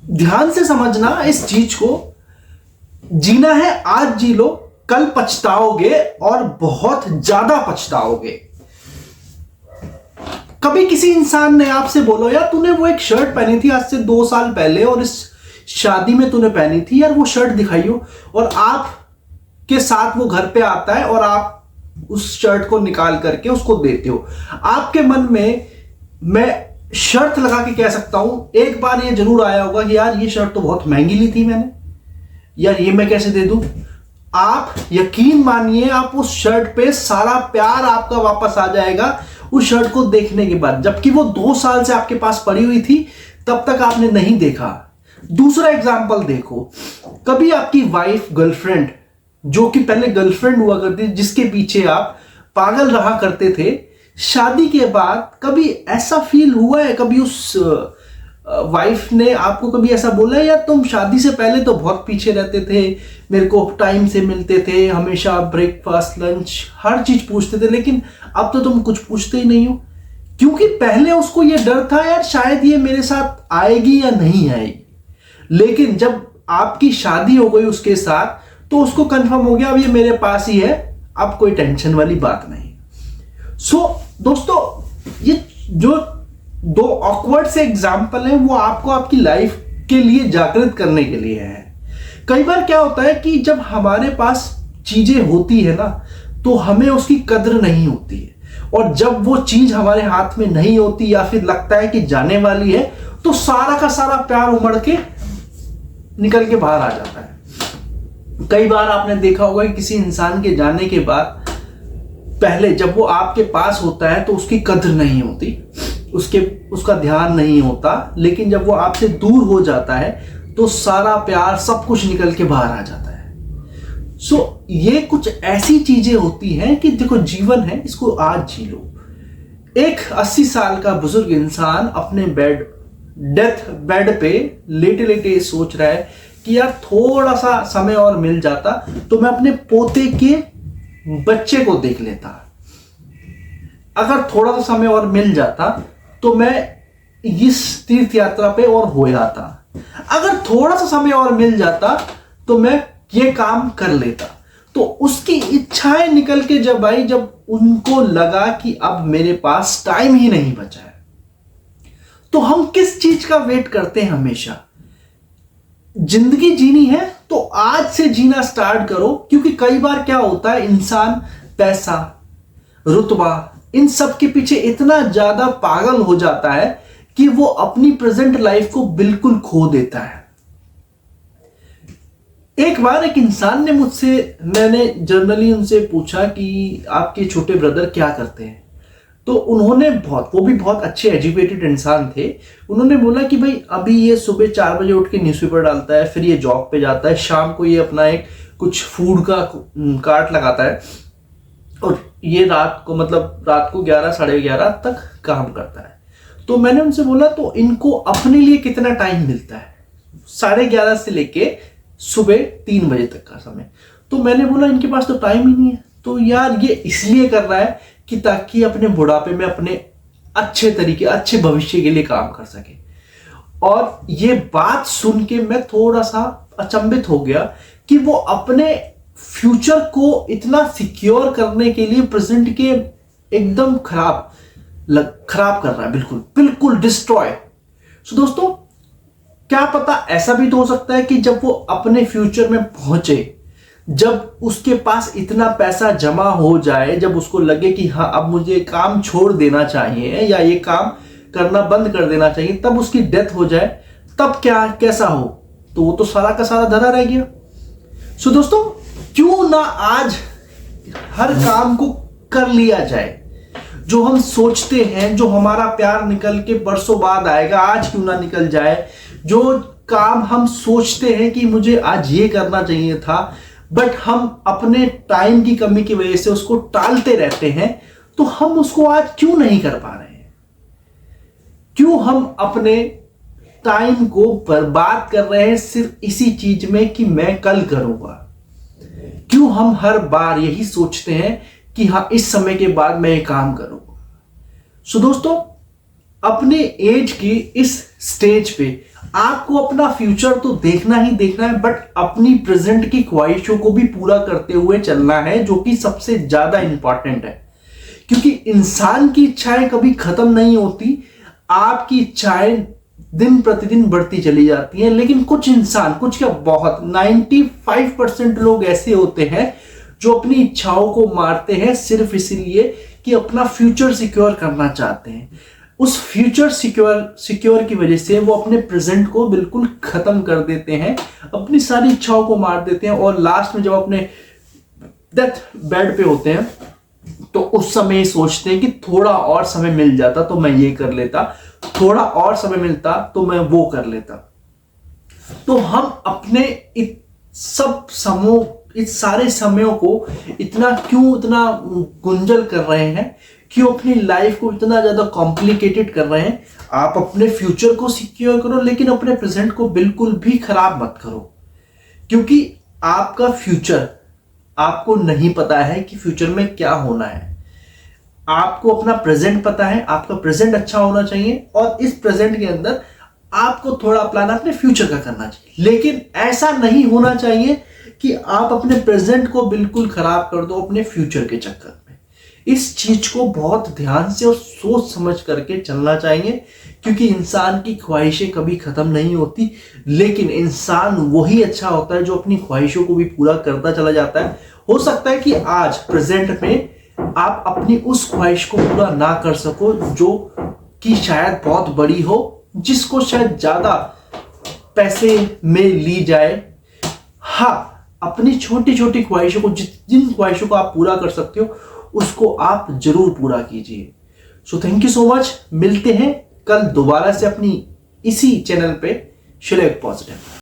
ध्यान से समझना इस चीज को। जीना है आज जी लो, कल पछताओगे और बहुत ज्यादा पछताओगे। कभी किसी इंसान ने आपसे बोलो यार तूने वो एक शर्ट पहनी थी आज से 2 साल पहले और इस शादी में तूने पहनी थी, यार वो शर्ट दिखाइयो, और आप के साथ वो घर पे आता है और आप उस शर्ट को निकाल करके उसको देते हो। आपके मन में मैं शर्त लगा के कह सकता हूं एक बार ये जरूर आया होगा कि यार ये शर्ट तो बहुत महंगी ली थी मैंने, यार ये मैं कैसे दे दूं। आप यकीन मानिए आप उस शर्ट पे सारा प्यार आपका वापस आ जाएगा उस शर्ट को देखने के बाद, जबकि वो 2 साल से आपके पास पड़ी हुई थी, तब तक आपने नहीं देखा। दूसरा एग्जाम्पल देखो, कभी आपकी वाइफ गर्लफ्रेंड, जो कि पहले गर्लफ्रेंड हुआ करती थी, जिसके पीछे आप पागल रहा करते थे, शादी के बाद कभी ऐसा फील हुआ है, कभी उस वाइफ ने आपको कभी ऐसा बोला है यार तुम शादी से पहले तो बहुत पीछे रहते थे, मेरे को टाइम से मिलते थे, हमेशा ब्रेकफास्ट लंच हर चीज पूछते थे, लेकिन अब तो तुम कुछ पूछते ही नहीं हो। क्योंकि पहले उसको ये डर था यार शायद ये मेरे साथ आएगी या नहीं आएगी, लेकिन जब आपकी शादी हो गई उसके साथ तो उसको कंफर्म हो गया अब ये मेरे पास ही है, अब कोई टेंशन वाली बात नहीं। दोस्तों ये जो 2 ऑकवर्ड से एग्जाम्पल है वो आपको आपकी लाइफ के लिए जागृत करने के लिए है। कई बार क्या होता है कि जब हमारे पास चीजें होती है ना तो हमें उसकी कद्र नहीं होती है, और जब वो चीज हमारे हाथ में नहीं होती या फिर लगता है कि जाने वाली है तो सारा का सारा प्यार उमड़ के निकल के बाहर आ जाता है। कई बार आपने देखा होगा कि किसी इंसान के जाने के बाद पहले जब वो आपके पास होता है तो उसकी कद्र नहीं होती, उसका ध्यान नहीं होता, लेकिन जब वो आपसे दूर हो जाता है तो सारा प्यार सब कुछ निकल के बाहर आ जाता है। ये कुछ ऐसी चीजें होती हैं कि देखो जीवन है, इसको आज जी लो। एक 80 साल का बुजुर्ग इंसान अपने डेथ बेड पे लेटे लेटे सोच रहा है कि यार थोड़ा सा समय और मिल जाता तो मैं अपने पोते के बच्चे को देख लेता, अगर थोड़ा सा समय और मिल जाता तो मैं इस तीर्थ यात्रा पे और हो जाता, अगर थोड़ा सा समय और मिल जाता तो मैं ये काम कर लेता। तो उसकी इच्छाएं निकल के जब आई, जब उनको लगा कि अब मेरे पास टाइम ही नहीं बचा है, तो हम किस चीज का वेट करते हैं हमेशा। जिंदगी जीनी है तो आज से जीना स्टार्ट करो, क्योंकि कई बार क्या होता है इंसान पैसा रुतबा इन सब के पीछे इतना ज्यादा पागल हो जाता है कि वो अपनी प्रेजेंट लाइफ को बिल्कुल खो देता है। एक बार एक इंसान ने मैंने जनरली उनसे पूछा कि आपके छोटे ब्रदर क्या करते हैं, तो उन्होंने वो भी बहुत अच्छे एजुकेटेड इंसान थे, उन्होंने बोला कि भाई अभी ये सुबह 4 बजे उठ के न्यूज़पेपर डालता है, फिर ये जॉब पे जाता है, शाम को ये अपना एक कुछ फूड का कार्ट लगाता है, और ये रात को 11 साढ़े 11 तक काम करता है। तो मैंने उनसे बोला तो इनको अपने लिए कितना टाइम मिलता है? 11:30 से लेके सुबह 3 बजे तक का समय। तो मैंने बोला इनके पास तो टाइम ही नहीं है। तो यार ये इसलिए कर रहा है कि ताकि अपने बुढ़ापे में अपने अच्छे भविष्य के लिए काम कर सके। और ये बात सुन के मैं थोड़ा सा अचंभित हो गया कि वो अपने फ्यूचर को इतना सिक्योर करने के लिए प्रेजेंट के एकदम खराब कर रहा है, बिल्कुल डिस्ट्रॉय। दोस्तों क्या पता ऐसा भी तो हो सकता है कि जब वो अपने फ्यूचर में पहुंचे, जब उसके पास इतना पैसा जमा हो जाए, जब उसको लगे कि हाँ अब मुझे काम छोड़ देना चाहिए या ये काम करना बंद कर देना चाहिए, तब उसकी डेथ हो जाए, तब कैसा हो? तो वो तो सारा का सारा धरा रह गया। दोस्तों क्यों ना आज हर काम को कर लिया जाए, जो हम सोचते हैं, जो हमारा प्यार निकल के बरसों बाद आएगा, आज क्यों ना निकल जाए। जो काम हम सोचते हैं कि मुझे आज ये करना चाहिए था, बट हम अपने टाइम की कमी की वजह से उसको टालते रहते हैं, तो हम उसको आज क्यों नहीं कर पा रहे हैं? क्यों हम अपने टाइम को बर्बाद कर रहे हैं सिर्फ इसी चीज में कि मैं कल करूंगा? क्यों हम हर बार यही सोचते हैं कि हाँ इस समय के बाद मैं ये काम करूंगा? दोस्तों अपने एज की इस स्टेज पे आपको अपना फ्यूचर तो देखना ही देखना है, बट अपनी प्रेजेंट की ख्वाहिशों को भी पूरा करते हुए चलना है, जो कि सबसे ज्यादा इंपॉर्टेंट है। क्योंकि इंसान की इच्छाएं कभी खत्म नहीं होती, आपकी इच्छाएं दिन प्रतिदिन बढ़ती चली जाती हैं। लेकिन कुछ इंसान, कुछ क्या बहुत 95% लोग ऐसे होते हैं जो अपनी इच्छाओं को मारते हैं सिर्फ इसीलिए कि अपना फ्यूचर सिक्योर करना चाहते हैं। उस फ्यूचर सिक्योर की वजह से वो अपने प्रेजेंट को बिल्कुल खत्म कर देते हैं, अपनी सारी इच्छाओं को मार देते हैं, और लास्ट में जब अपने डेथ बेड पे होते हैं तो उस समय सोचते हैं कि थोड़ा और समय मिल जाता तो मैं ये कर लेता, थोड़ा और समय मिलता तो मैं वो कर लेता। तो हम अपने इस सारे समयों को इतना गुंजल कर रहे हैं, क्यों अपनी लाइफ को इतना ज्यादा कॉम्प्लिकेटेड कर रहे हैं। आप अपने फ्यूचर को सिक्योर करो, लेकिन अपने प्रेजेंट को बिल्कुल भी खराब मत करो, क्योंकि आपका फ्यूचर, आपको नहीं पता है कि फ्यूचर में क्या होना है। आपको अपना प्रेजेंट पता है, आपका प्रेजेंट अच्छा होना चाहिए, और इस प्रेजेंट के अंदर आपको थोड़ा प्लान अपने फ्यूचर का करना चाहिए। लेकिन ऐसा नहीं होना चाहिए कि आप अपने प्रेजेंट को बिल्कुल खराब कर दो अपने फ्यूचर के चक्कर में। इस चीज को बहुत ध्यान से और सोच समझ करके चलना चाहिए, क्योंकि इंसान की ख्वाहिशें कभी खत्म नहीं होती, लेकिन इंसान वही अच्छा होता है जो अपनी ख्वाहिशों को भी पूरा करता चला जाता है। हो सकता है कि आज प्रेजेंट में आप अपनी उस ख्वाहिश को पूरा ना कर सको जो कि शायद बहुत बड़ी हो, जिसको शायद ज्यादा पैसे में ली जाए। हाँ, अपनी छोटी छोटी ख्वाहिशों को, जिन ख्वाहिशों को आप पूरा कर सकते हो उसको आप जरूर पूरा कीजिए। So thank you so much. मिलते हैं कल दोबारा से अपनी इसी चैनल पे। शिलेक पॉजिटिव।